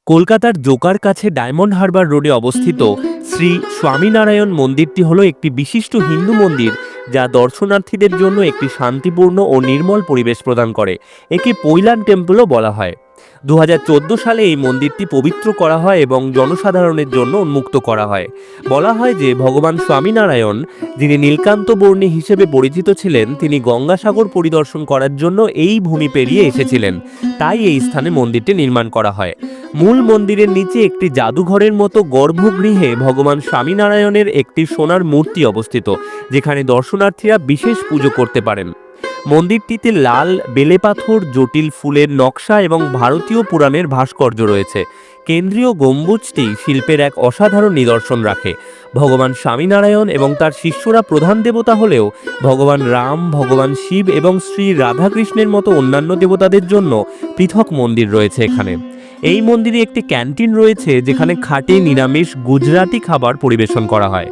কলকাতার জোকার কাছে ডায়মন্ড হারবার রোডে অবস্থিত শ্রী স্বামীনারায়ণ মন্দিরটি হলো একটি বিশিষ্ট হিন্দু মন্দির যা দর্শনার্থীদের জন্য একটি শান্তিপূর্ণ ও নির্মল পরিবেশ প্রদান করে। একে পৈলান টেম্পলও বলা হয়। 2014 সালে এই মন্দিরটি পবিত্র করা হয় এবং জনসাধারণের জন্য উন্মুক্ত করা হয়। বলা হয় যে ভগবান স্বামীনারায়ণ, যিনি নীলকান্ত বর্ণী হিসেবে পরিচিত ছিলেন, তিনি গঙ্গাসাগর পরিদর্শন করার জন্য এই ভূমি পেরিয়ে এসেছিলেন। তাই এই স্থানে মন্দিরটি নির্মাণ করা হয়। মূল মন্দিরের নিচে একটি জাদুঘরের মতো গর্ভগৃহে ভগবান স্বামীনারায়ণের একটি সোনার মূর্তি অবস্থিত, যেখানে দর্শনার্থীরা বিশেষ পুজো করতে পারেন। মন্দিরটিতে লাল বেলেপাথর, জটিল ফুলের নকশা এবং ভারতীয় পুরাণের ভাস্কর্য রয়েছে। কেন্দ্রীয় গম্বুজটি শিল্পের এক অসাধারণ নিদর্শন রাখে। ভগবান স্বামীনারায়ণ এবং তার শিষ্যরা প্রধান দেবতা হলেও ভগবান রাম, ভগবান শিব এবং শ্রী রাধাকৃষ্ণের মতো অন্যান্য দেবতাদের জন্য পৃথক মন্দির রয়েছে এখানে। এই মন্দিরে একটি ক্যান্টিন রয়েছে, যেখানে খাঁটি নিরামিষ গুজরাটি খাবার পরিবেশন করা হয়।